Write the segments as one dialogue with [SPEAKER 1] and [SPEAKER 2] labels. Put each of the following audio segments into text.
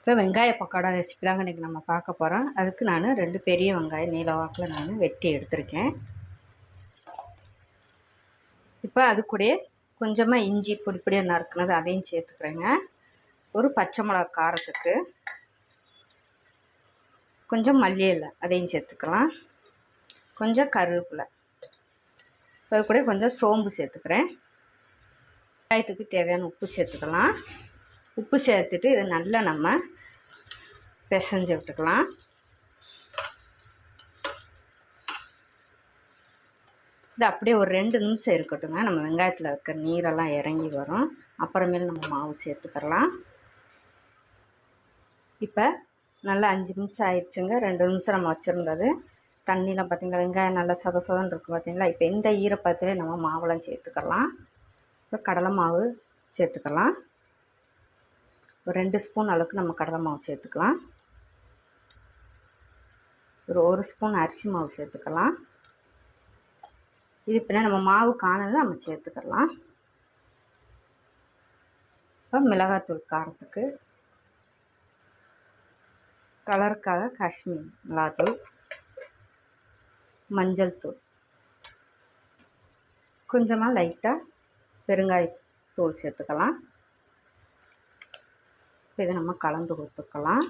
[SPEAKER 1] இப்போ வெங்காய பக்கோடா ரெசிபி தாங்க இன்றைக்கி நம்ம பார்க்க போகிறோம். அதுக்கு நான் 2 பெரிய வெங்காயம் நீல வாக்கில் நான் வெட்டி எடுத்திருக்கேன். இப்போ அது கூட கொஞ்சமாக இஞ்சி பொடியாக நறுக்குனது அதையும் சேர்த்துக்கிறேங்க. ஒரு பச்சை மிளகா காரத்துக்கு, கொஞ்சம் மல்லி இலை அதையும் சேர்த்துக்கலாம், கொஞ்சம் கருவேப்பிலை, அது கூட கொஞ்சம் சோம்பு சேர்த்துக்கிறேன். வெங்காயத்துக்கு தேவையான உப்பு சேர்த்துக்கலாம். உப்பு சேர்த்துட்டு இதை நல்லா நம்ம பிசைஞ்சு விட்டுக்கலாம். இது அப்படியே ஒரு 2 நிமிஷம் இருக்கட்டுங்க. நம்ம வெங்காயத்தில் இருக்கிற நீரெல்லாம் இறங்கி வரும். அப்புறமேல் நம்ம மாவு சேர்த்துக்கலாம். இப்போ நல்லா 5 நிமிஷம் ஆயிடுச்சுங்க. 2 நிமிஷம் நம்ம வச்சுருந்தது தண்ணியெலாம் பார்த்திங்களா, வெங்காயம் நல்லா சொதன்னு இருக்குது பார்த்திங்களா. இப்போ இந்த ஈரப்பதத்திலே நம்ம மாவெல்லாம் சேர்த்துக்கலாம். இப்போ கடலை மாவு சேர்த்துக்கலாம். ஒரு 2 ஸ்பூன் அளவுக்கு நம்ம கடலை மாவு சேர்த்துக்கலாம். ஒரு 1 ஸ்பூன் அரிசி மாவு சேர்த்துக்கலாம். இது இப்போ நம்ம மாவு காணல நம்ம சேர்த்துக்கலாம். இப்போ மிளகாத்தூள் காரத்துக்கு, கலருக்காக காஷ்மீர் மிளகாத்தூள், மஞ்சள் தூள், கொஞ்சமாக லைட்டாக பெருங்காயத்தூள் சேர்த்துக்கலாம். இதை நம்ம கலந்து கொடுத்துக்கலாம்.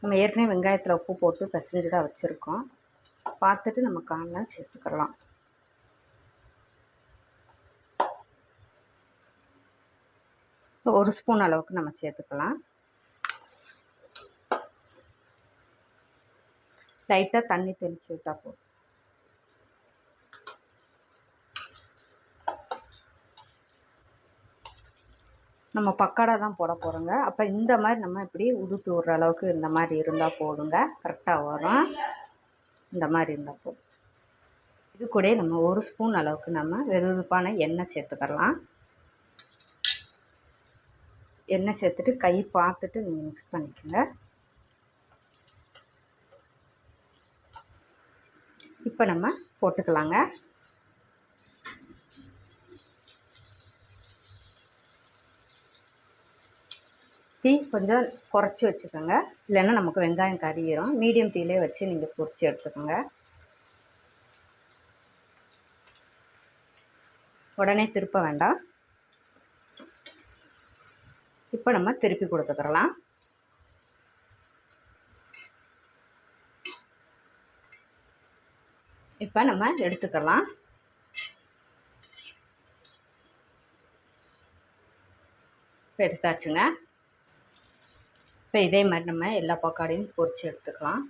[SPEAKER 1] நம்ம ஏற்கனவே வெங்காயத்தில் உப்பு போட்டு பிசைஞ்சு தான் வச்சுருக்கோம். பார்த்துட்டு நம்ம காணலாம் சேர்த்துக்கலாம். ஒரு ஸ்பூன் அளவுக்கு நம்ம சேர்த்துக்கலாம். லைட்டாக தண்ணி தெளித்து விட்டால் போதும். நம்ம பக்கோடா தான் போட போகிறோங்க. அப்போ இந்த மாதிரி நம்ம இப்படி உதுத்து விடுற அளவுக்கு இந்த மாதிரி இருந்தால் போதுங்க. கரெக்டாக வரும். இந்த மாதிரி இருந்தால் போதும். இது கூட நம்ம 1 ஸ்பூன் அளவுக்கு நம்ம வெதுவெதுப்பான எண்ணெய் சேர்த்துக்கலாம். எண்ணெய் சேர்த்துட்டு கை பார்த்துட்டு நீங்கள் மிக்ஸ் பண்ணிக்கோங்க. இப்போ நம்ம போட்டுக்கலாங்க. தீ கொஞ்சம் குறைச்சி வச்சுக்கோங்க, இல்லைன்னா நமக்கு வெங்காயம் கறியிடும். மீடியம் தீயிலே வச்சு நீங்கள் பொரிச்சு எடுத்துக்கோங்க. உடனே திருப்ப வேண்டாம். இப்போ நம்ம திருப்பி கொடுத்துக்கலாம். இப்போ நம்ம எடுத்துக்கலாம். இப்போ எடுத்தாச்சுங்க. இப்போ இதே மாதிரி நம்ம எல்லா பக்கோடையும் பொரிச்சு எடுத்துக்கலாம்.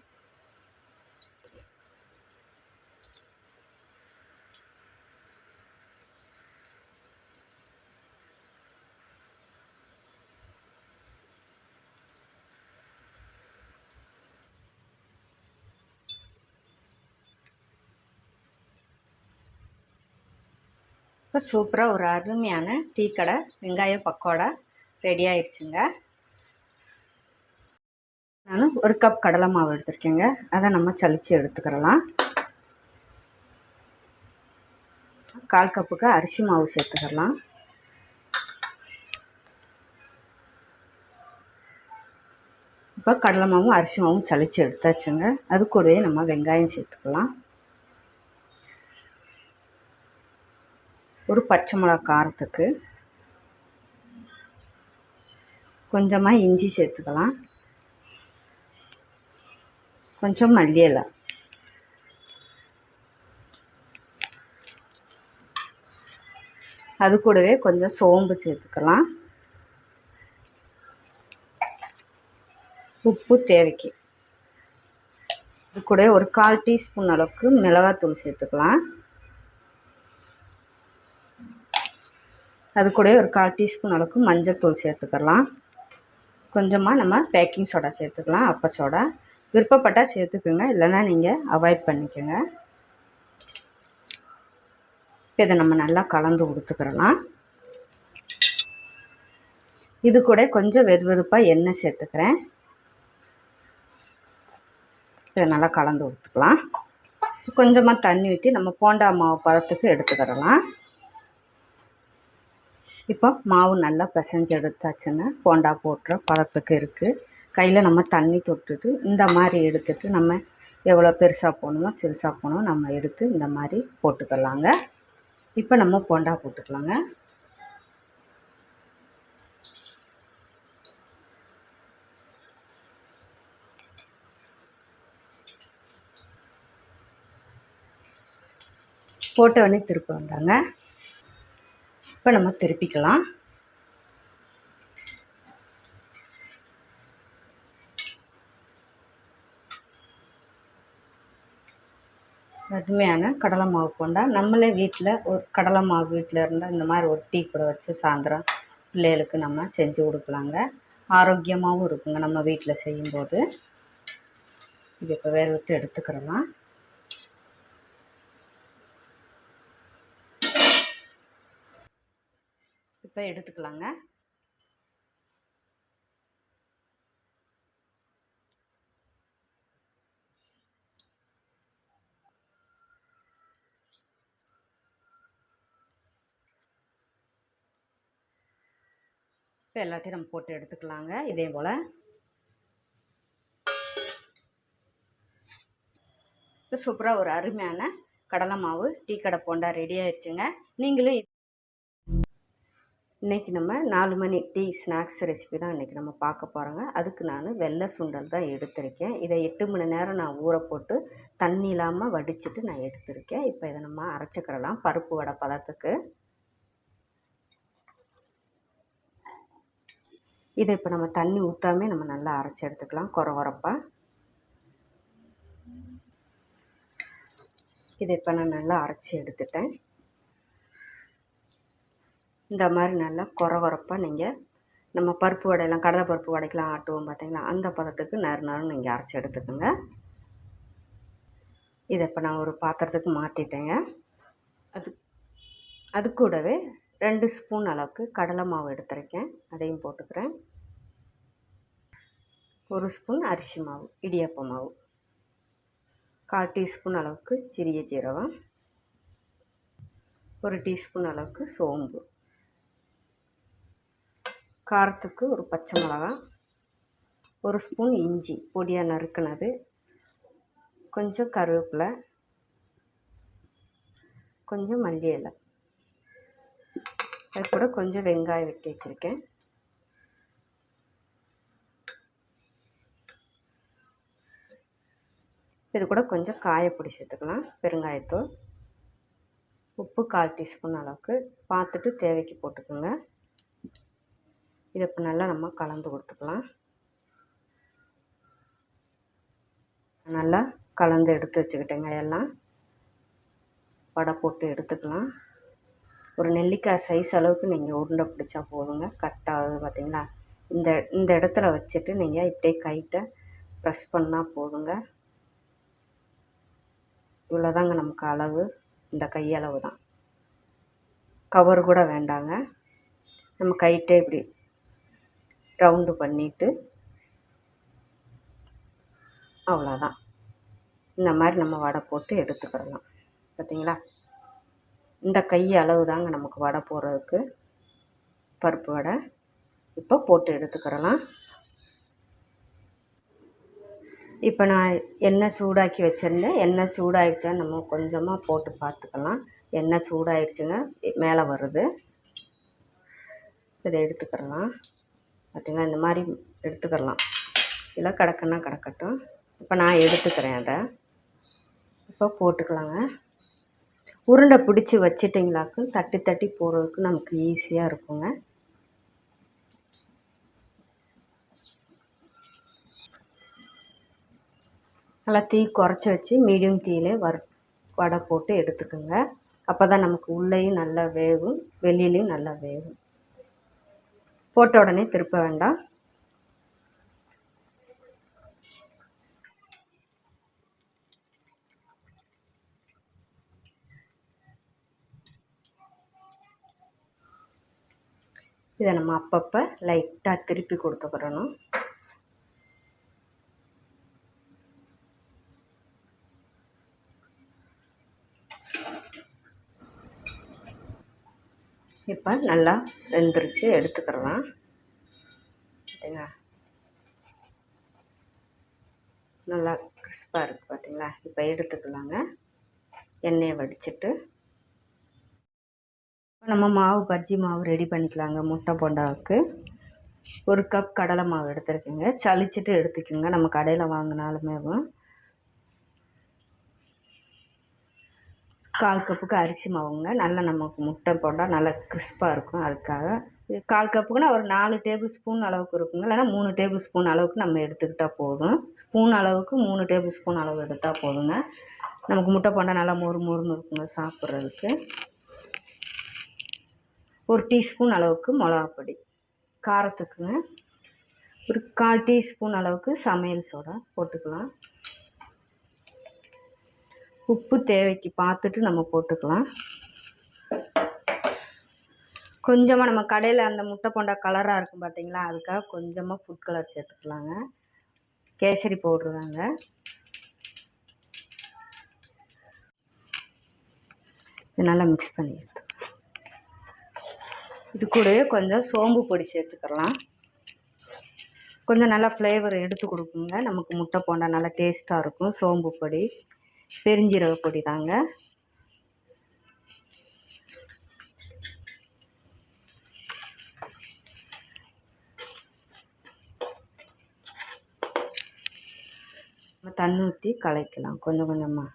[SPEAKER 1] இப்போ சூப்பராக ஒரு அருமையான டீ கடை வெங்காய பக்கோடா ரெடி ஆயிடுச்சுங்க. நான் 1 கப் கடலை மாவு எடுத்துருக்கேங்க. அதை நம்ம சலிச்சு எடுத்துக்கிறலாம். 1/4 கப்புக்கு அரிசி மாவு சேர்த்துக்கலாம். இப்போ கடலை மாவும் அரிசி மாவும் சலிச்சு எடுத்தாச்சுங்க. அது கூடவே நம்ம வெங்காயம் சேர்த்துக்கலாம். ஒரு பச்சை மிளகா காரத்துக்கு, கொஞ்சமாக இஞ்சி சேர்த்துக்கலாம், கொஞ்சம் மல்லி இலை, அது கூடவே கொஞ்சம் சோம்பு சேர்த்துக்கலாம். உப்பு தேவைக்கு. இது கூட ஒரு 1/4 டீஸ்பூன் அளவுக்கு மிளகாத்தூள் சேர்த்துக்கலாம். அது கூட ஒரு 1/4 டீஸ்பூன் அளவுக்கு மஞ்சள்தூள் சேர்த்துக்கலாம். கொஞ்சமாக நம்ம பேக்கிங் சோடா சேர்த்துக்கலாம், அப்ப சோடா. விருப்பப்பட்டால் சேர்த்துக்குங்க, இல்லைன்னா நீங்கள் அவாய்ட் பண்ணிக்கோங்க. இதை நம்ம நல்லா கலந்து கொடுத்துக்கிறலாம். இது கூட கொஞ்சம் வெதுவெதுப்பாக எண்ணெய் சேர்த்துக்கிறேன். இதை நல்லா கலந்து கொடுத்துக்கலாம். கொஞ்சமாக தண்ணி ஊற்றி நம்ம போண்டா மாவு பதத்துக்கு எடுத்துக்கிறலாம். இப்போ மாவு நல்லா பிசைஞ்சு எடுத்தாச்சுங்க. போண்டா போடுற பதத்துக்கு இருக்குது. கையில் நம்ம தண்ணி தொட்டுட்டு இந்த மாதிரி எடுத்துட்டு நம்ம எவ்வளோ பெருசாக போகணுமோ சிறுசாக போகணுமோ நம்ம எடுத்து இந்த மாதிரி போட்டுக்கலாங்க. இப்போ நம்ம போண்டா போட்டுக்கலாங்க. போட்ட உடனே திருப்ப வேண்டாங்க. இப்போ நம்ம திருப்பிக்கலாம். அருமையான கடலை மாவு போண்டா நம்மளே வீட்டில் ஒரு கடலை மாவு வீட்டில் இருந்தால் இந்த மாதிரி ஒரு டீ கூட வச்சு சாயந்தரம் பிள்ளைகளுக்கு நம்ம செஞ்சு கொடுக்கலாங்க. ஆரோக்கியமாகவும் இருக்குங்க நம்ம வீட்டில் செய்யும்போது. இது இப்போ வேக விட்டு எடுத்துக்கிறலாம். இப்போ எடுத்துக்கலாங்க. இப்போ எல்லாத்தையும் நம்ம போட்டு எடுத்துக்கலாங்க. இதே போல் இப்போ சூப்பராக ஒரு அருமையான கடலை மாவு டீ கடை போண்டா ரெடி ஆயிடுச்சுங்க. நீங்களும் இன்றைக்கி நம்ம 4 மணி டீ ஸ்நாக்ஸ் ரெசிபி தான் இன்றைக்கி நம்ம பார்க்க போகிறோங்க. அதுக்கு நான் வெள்ளை சுண்டல் தான் எடுத்திருக்கேன். இதை 8 மணி நேரம் நான் ஊற போட்டு தண்ணி இல்லாமல் வடிச்சிட்டு நான் எடுத்திருக்கேன். இப்போ இதை நம்ம அரைச்சிக்கிறலாம் பருப்பு வடை பதத்துக்கு. இதை இப்போ நம்ம தண்ணி ஊற்றாமே நம்ம நல்லா அரைச்சி எடுத்துக்கலாம் கொரகொரப்பாக. இதை இப்போ நான் நல்லா அரைச்சி எடுத்துட்டேன். இந்த மாதிரி நல்லா கொரகொரப்பாக நீங்கள் நம்ம பருப்பு வடையெல்லாம் கடலை பருப்பு வடைக்கெலாம் ஆட்டுவோம் பார்த்தீங்களா, அந்த பதத்துக்கு நறுன்னு நீங்கள் அரைச்சி எடுத்துக்கோங்க. இதை இப்போ நான் ஒரு பாத்திரத்துக்கு மாற்றிட்டேங்க. அது கூடவே 2 ஸ்பூன் அளவுக்கு கடலை மாவு எடுத்துருக்கேன், அதையும் போட்டுக்கிறேன். 1 ஸ்பூன் அரிசி மாவு இடியாப்ப மாவு, 1/4 டீஸ்பூன் அளவுக்கு சிறிய ஜீரகம், 1 டீஸ்பூன் அளவுக்கு சோம்பு, காரத்துக்கு ஒரு பச்சை மிளகாய், 1 ஸ்பூன் இஞ்சி பொடியாக நறுக்குனது, கொஞ்சம் கருவேப்பிலை, கொஞ்சம் மல்லி இலை, அது கூட கொஞ்சம் வெங்காயம் வெட்டி வச்சுருக்கேன். இது கூட கொஞ்சம் காயப்பொடி சேர்த்துக்கலாம், பெருங்காயத்தூள், உப்பு 1/4 டீஸ்பூன் அளவுக்கு பார்த்துட்டு தேவைக்கு போட்டுக்கோங்க. இதை இப்போ நல்லா நம்ம கலந்து கொடுத்துக்கலாம். நல்லா கலந்து எடுத்து வச்சுக்கிட்டேங்க. எல்லாம் வடை போட்டு எடுத்துக்கலாம். ஒரு நெல்லிக்காய் சைஸ் அளவுக்கு நீங்கள் உருண்டை பிடிச்சா போதுங்க, கரெக்டாகுது பார்த்தீங்களா. இந்த இடத்துல வச்சுட்டு நீங்கள் இப்படியே கைட்ட ப்ரெஸ் பண்ணால் போதுங்க. இவ்வளோதாங்க நமக்கு அளவு, இந்த கையளவு தான், கவர் கூட வேண்டாங்க. நம்ம கைட்டே இப்படி ரவுண்டு பண்ணிவிட்டு அவ்வளோதான். இந்த மாதிரி நம்ம வடை போட்டு எடுத்துக்கிடலாம். பார்த்தீங்களா, இந்த கை அளவு தாங்க நமக்கு வடை போடுறதுக்கு பருப்பு வடை. இப்போ போட்டு எடுத்துக்கிடலாம். இப்போ நான் எண்ணெய் சூடாக்கி வச்சுருந்தேன். எண்ணெய் சூடாகிடுச்சான்னு நம்ம கொஞ்சமாக போட்டு பார்த்துக்கலாம். எண்ணெய் சூடாகிடுச்சுங்க, மேலே வருது. இதை எடுத்துக்கிடலாம். பார்த்திங்களா, இந்த மாதிரி எடுத்துக்கிடலாம். இல்லை கிடக்குன்னா கிடக்கட்டும். இப்போ நான் எடுத்துக்கிறேன். அதை இப்போ போட்டுக்கலாங்க. உருண்டை பிடிச்சி வச்சிட்டிங்களாக்கு தட்டி தட்டி போடுறதுக்கு நமக்கு ஈஸியாக இருக்குங்க. நல்லா தீ குறைச்சி வச்சு மீடியம் தீயிலே வடை போட்டு எடுத்துக்கோங்க. அப்போ தான் நமக்கு உள்ளேயும் நல்லா வேகும், வெளியிலையும் நல்லா வேகும். போட்ட உடனே திருப்ப வேண்டாம். இதை நம்ம அப்பப்போ லைட்டாக திருப்பி கொடுத்துக்கிறணும். இப்போ இப்போ நல்லா வெந்துருச்சு, எடுத்துக்கிறலாம். பார்த்தீங்களா, நல்லா கிறிஸ்பாக இருக்குது பார்த்தீங்களா. இப்போ எடுத்துக்கலாங்க. எண்ணெயை வடிச்சிட்டு நம்ம மாவு, பஜ்ஜி மாவு ரெடி பண்ணிக்கலாங்க. முட்டை போண்டாவுக்கு 1 கப் கடலை மாவு எடுத்துருக்கேங்க. சலிச்சிட்டு எடுத்துக்கோங்க. நம்ம கடையில் வாங்கினாலுமே 1/4 கப்புக்கு அரிசி மாவுங்க. நல்லா நமக்கு முட்டை போண்டா நல்லா கிறிஸ்பாக இருக்கும். அதுக்காக 1/4 கப்புக்குன்னா ஒரு 4 டேபிள் ஸ்பூன் அளவுக்கு இருக்குங்க. இல்லைன்னா 3 டேபிள் ஸ்பூன் அளவுக்கு நம்ம எடுத்துக்கிட்டால் போதும். ஸ்பூன் அளவுக்கு 3 டேபிள் ஸ்பூன் அளவு எடுத்தால் போதுங்க. நமக்கு முட்டை போண்டா நல்லா மொறு மொறுன்னு இருக்குங்க சாப்பிட்றதுக்கு. 1 டீஸ்பூன் அளவுக்கு மிளகாப்பொடி, காரத்துக்குங்க. ஒரு 1/4 டீஸ்பூன் அளவுக்கு சமையல் சோடா போட்டுக்கலாம். உப்பு தேவைக்கு பார்த்துட்டு நம்ம போட்டுக்கலாம். கொஞ்சமாக நம்ம கடையில் அந்த முட்டை போண்டா கலராக இருக்கும் பார்த்தீங்களா, அதுக்காக கொஞ்சமாக ஃபுட் கலர் சேர்த்துக்கலாங்க. கேசரி பவுட்ரு தாங்க. இது நல்லா மிக்ஸ் பண்ணி எடுத்து இது கூடவே கொஞ்சம் சோம்பு பொடி சேர்த்துக்கலாம். கொஞ்சம் நல்லா ஃப்ளேவர் எடுத்து கொடுக்குங்க. நமக்கு முட்டை போண்டா நல்லா டேஸ்ட்டாக இருக்கும். சோம்பு பொடி, பெருஞ்சீரக பொடி தாங்க. தண்ணி ஊற்றி கலக்கலாம் கொஞ்சம் கொஞ்சமாக.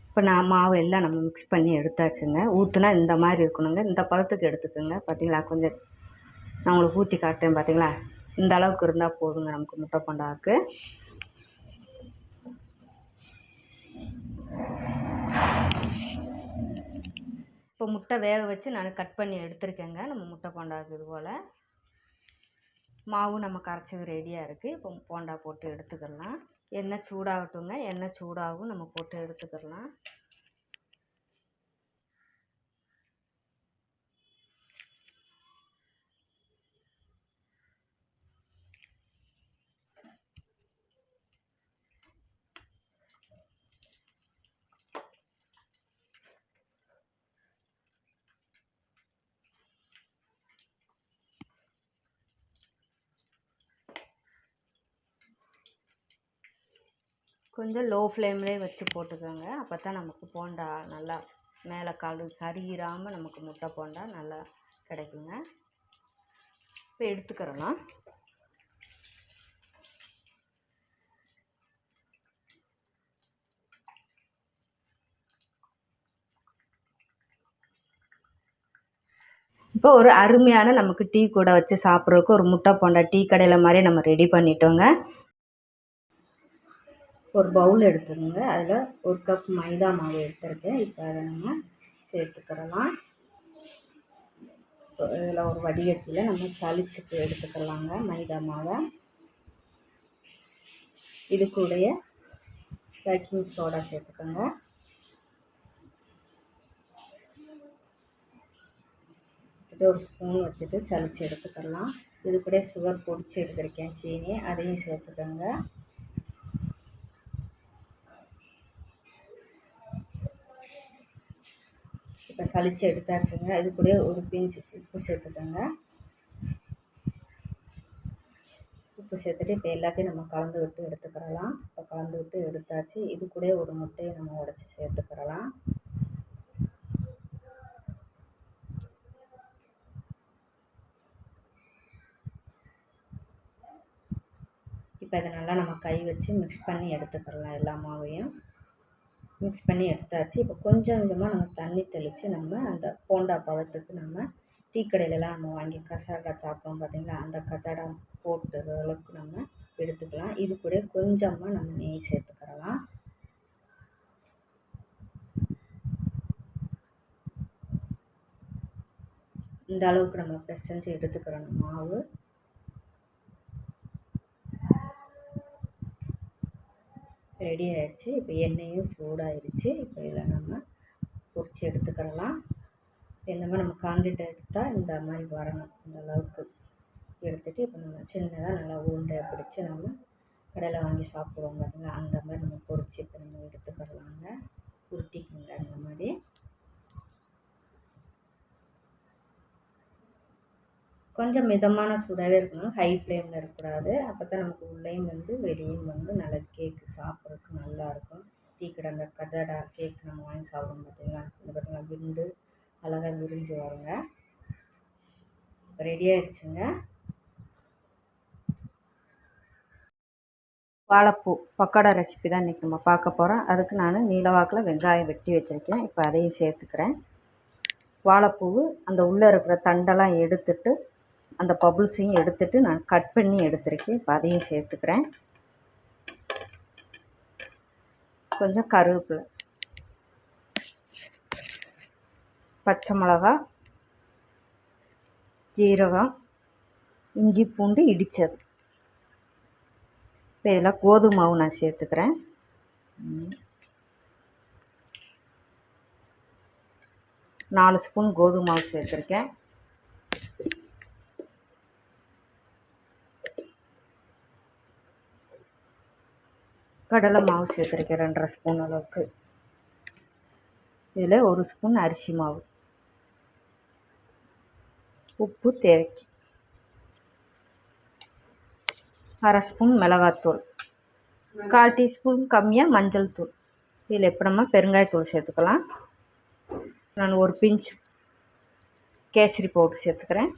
[SPEAKER 1] இப்போ மாவு எல்லாம் நம்ம மிக்ஸ் பண்ணி எடுத்தாச்சுங்க. ஊற்றுனா இந்த மாதிரி இருக்கணுங்க. இந்த பதத்துக்கு எடுத்துக்கோங்க. பார்த்தீங்களா, கொஞ்சம் நான் உங்களுக்கு ஊற்றி காட்டுறேன் பார்த்தீங்களா, இந்த அளவுக்கு இருந்தால் போதுங்க நமக்கு முட்டை போண்டாவுக்கு. இப்போ முட்டை வேக வச்சு நான் கட் பண்ணி எடுத்துருக்கேங்க. நம்ம முட்டை போண்டாவுக்கு இது போல் மாவு நம்ம கரைச்சது ரெடியாக இருக்குது. இப்போ போண்டா போட்டு எடுத்துக்கலாம். எண்ணெய் சூடாகட்டுங்க. எண்ணெய் சூடாகும், நம்ம போட்டு எடுத்துக்கலாம். கொஞ்சம் லோ ஃப்ளேம்லேயே வச்சு போட்டுக்கோங்க. அப்போ தான் நமக்கு போண்டா நல்லா மேலே கருகிராமல் நமக்கு முட்டை போண்டா நல்லா கிடைக்குங்க. இப்போ எடுத்துக்கிறலாம். இப்போ ஒரு அருமையான நமக்கு டீ கூட வச்சு சாப்பிட்றதுக்கு ஒரு முட்டை போண்டா டீ கடையில் மாதிரி நம்ம ரெடி பண்ணிட்டோங்க. ஒரு பவுல் எடுத்துக்கோங்க. அதில் 1 கப் மைதா மாவு எடுத்துருக்கேன். இப்போ அதை நம்ம சேர்த்துக்கிறலாம். இதில் ஒரு வடிகட்டியில் நம்ம சலிச்சுட்டு எடுத்துக்கலாங்க மைதா மாவை. இது கூடயே பேக்கிங் சோடா சேர்த்துக்கோங்க. ஒரு ஸ்பூன் வச்சுட்டு சலிச்சு எடுத்துக்கலாம். இது கூட சுகர் பொடிச்சு எடுத்துருக்கேன், சீனி, அதையும் சேர்த்துக்கோங்க. இப்போ சலிச்சு எடுத்தாச்சுங்க. இது கூட ஒரு பிஞ்ச் உப்பு சேர்த்துக்கோங்க. உப்பு சேர்த்துட்டு இப்போ எல்லாத்தையும் நம்ம கலந்து விட்டு எடுத்துக்கிறலாம். இப்போ கலந்து விட்டு எடுத்தாச்சு. இது கூட ஒரு முட்டையை நம்ம உடச்சி சேர்த்துக்கிறலாம். இப்போ இதை நல்லா நம்ம கை வச்சு மிக்ஸ் பண்ணி எடுத்துக்கிறலாம். எல்லா மாவையும் மிக்ஸ் பண்ணி எடுத்தாச்சு. இப்போ கொஞ்சம் கொஞ்சமாக நம்ம தண்ணி தெளித்து நம்ம அந்த போண்டா பதத்துக்கு நம்ம டீ கடையிலலாம் நம்ம வாங்கி கசாடா சாப்பிட்டோம் பார்த்தீங்களா, அந்த கசாடா போட்டு அளவுக்கு நம்ம எடுத்துக்கலாம். இது கூட கொஞ்சமாக நம்ம நெய் சேர்த்துக்கிறலாம். இந்த அளவுக்கு நம்ம பிசைஞ்சு எடுத்துக்கிறோம் மாவு. ரெடி ஆயிடுச்சு. இப்போ எண்ணெயும் சூடாயிருச்சு. இப்போ இதில் நம்ம பொரிச்சு எடுத்துக்கிறலாம். இந்த மாதிரி நம்ம காண்டிட்டு எடுத்தால் இந்த மாதிரி வரணும். இந்த அளவுக்கு எடுத்துகிட்டு இப்போ நம்ம சின்னதாக நல்லா உருண்டையை பிடிச்சி நம்ம கடையில் வாங்கி சாப்பிடுவோம் பார்த்தீங்களா, அந்த மாதிரி நம்ம பொரிச்சு இப்போ நம்ம எடுத்துக்கிறலாங்க. உருட்டிக்குங்க அந்த மாதிரி. கொஞ்சம் மிதமான சூடாகவே இருக்கணும், ஹை ஃப்ளேமில் இருக்கக்கூடாது. அப்போ தான் நமக்கு உள்ளேயும் வந்து வெளியும் வந்து நல்லா கேக்கு சாப்பிட்றதுக்கு நல்லாயிருக்கும். டீக்கடை அந்த கஜாடா கேக் நம்ம வாங்கி சாப்பிடுவோம் பார்த்தீங்களா, இந்த பார்த்தீங்களா விருந்து அழகாக விரிஞ்சு வருங்க. ரெடி ஆயிடுச்சுங்க. வாழைப்பூ பக்கோடா ரெசிபி தான் இன்றைக்கி நம்ம பார்க்க போகிறோம். அதுக்கு நான் நீளவாக்கில் வெங்காயம் வெட்டி வச்சுருக்கேன். இப்போ அதையும் சேர்த்துக்கிறேன். வாழைப்பூவு அந்த உள்ளே இருக்கிற தண்டெல்லாம் எடுத்துட்டு அந்த பபுள்ஸையும் எடுத்துட்டு நான் கட் பண்ணி எடுத்துருக்கேன். இப்போ அதையும் சேர்த்துக்கிறேன். கொஞ்சம் கருவேப்பிலை, பச்சை மிளகா, ஜீரகம், இஞ்சி பூண்டு இடித்தது. இப்போ இதில் கோதுமை மாவு நான் சேர்த்துக்கிறேன். 4 ஸ்பூன் கோதுமை மாவு சேர்த்துருக்கேன். கடலை மாவு சேர்த்துருக்கேன் 2.5 ஸ்பூன் அளவுக்கு. இதில் 1 ஸ்பூன் அரிசி மாவு, உப்பு தேவைக்கு, 1/2 ஸ்பூன் மிளகாத்தூள், 1/4 டீஸ்பூன் கம்மியாக மஞ்சள் தூள். இதில் இப்போ நம்ம பெருங்காயத்தூள் சேர்த்துக்கலாம். நான் 1 பிஞ்ச் கேசரி பவுடர் சேர்த்துக்கிறேன்.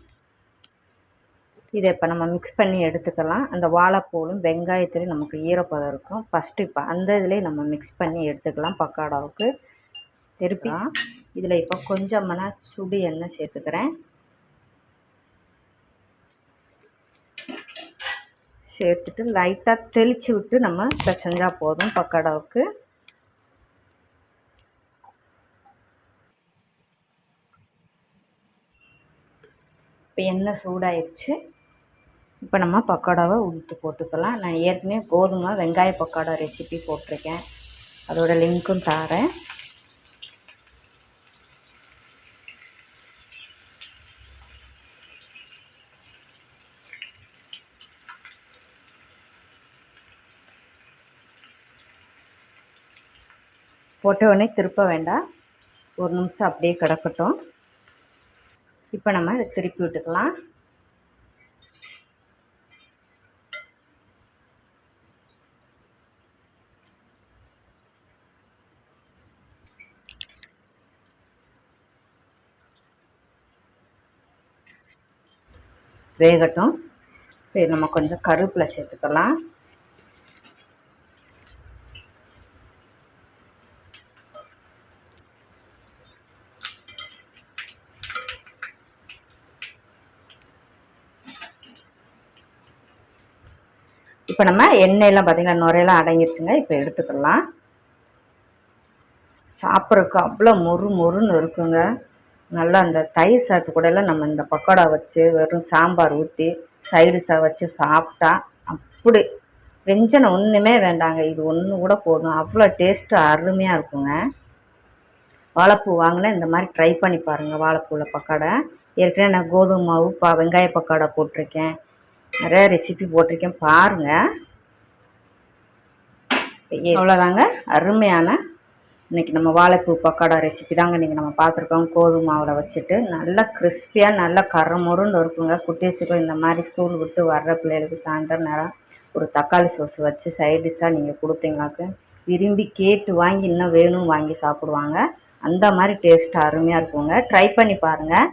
[SPEAKER 1] இதை இப்போ நம்ம மிக்ஸ் பண்ணி எடுத்துக்கலாம். அந்த வாழைப்பூலும் வெங்காயத்துலேயும் நமக்கு ஈரப்பதம் இருக்கும். ஃபஸ்ட்டு இப்போ அந்த இதிலே நம்ம மிக்ஸ் பண்ணி எடுத்துக்கலாம் பக்கோடாவுக்கு. திருப்பி இதில் இப்போ கொஞ்சமான சுடு எண்ணெய் சேர்த்துக்கிறேன். சேர்த்துட்டு லைட்டாக தெளித்து விட்டு நம்ம பிசைஞ்சால் போதும் பக்கோடாவுக்கு. இப்போ எண்ணெய் சூடாயிடுச்சு. இப்போ நம்ம பக்கோடாவை உளுத்து போட்டுக்கலாம். நான் ஏற்கனவே கோதுமை வெங்காய பக்கோடா ரெசிபி போட்டிருக்கேன், அதோட லிங்க்கும் தரேன். போட்ட உடனே திருப்ப வேண்டாம், 1 நிமிஷம் அப்படியே கிடக்கட்டும். இப்போ நம்ம இதை திருப்பி விட்டுக்கலாம். வேகட்டும். சரி, நம்ம கொஞ்சம் கருவேப்பிலை சேர்த்துக்கலாம். இப்போ நம்ம எண்ணெயெல்லாம் பார்த்திங்கன்னா நுரையெல்லாம் அடங்கிடுச்சுங்க. இப்போ எடுத்துக்கலாம். சாப்பிட்றதுக்கு அவ்வளோ மொறு மொறுன்னு இருக்குங்க. நல்லா அந்த தயிர் சாத்து கூடலாம் நம்ம இந்த பக்கோடா வச்சு வெறும் சாம்பார் ஊற்றி சைடிஷாக வச்சு சாப்பிட்டா அப்படி வெஞ்சனம் ஒன்றுமே வேண்டாங்க, இது ஒன்று கூட போதும். அவ்வளோ டேஸ்ட்டு அருமையாக இருக்குங்க. வாழைப்பூ வாங்கினா இந்த மாதிரி ட்ரை பண்ணி பாருங்கள். வாழைப்பூவில் பக்கோடா ஏற்கனவே நான் கோதுமை மாவு வெங்காய பக்கோடா போட்டிருக்கேன், நிறைய ரெசிபி போட்டிருக்கேன், பாருங்கள். அவ்வளோதாங்க, அருமையான இன்றைக்கி நம்ம வாழைப்பூ பக்கோடா ரெசிபி தாங்க இன்றைக்கி நம்ம பார்த்துருக்கோம். கோதுமை மாவில் வச்சுட்டு நல்லா கிறிஸ்பியாக நல்லா கரமுருன்னு இருக்குங்க. குட்டீஸுக்கும் இந்த மாதிரி ஸ்கூல் விட்டு வர்ற பிள்ளைகளுக்கு சாயந்தரம் நேரம் ஒரு தக்காளி சோஸ் வச்சு சைட் டிஷ்ஷாக நீங்கள் கொடுத்தீங்கனாக்கு விரும்பி கேட்டு வாங்கி இன்னும் வேணும் வாங்கி சாப்பிடுவாங்க. அந்த மாதிரி டேஸ்ட்டு அருமையாக இருக்குங்க. ட்ரை பண்ணி பாருங்கள்.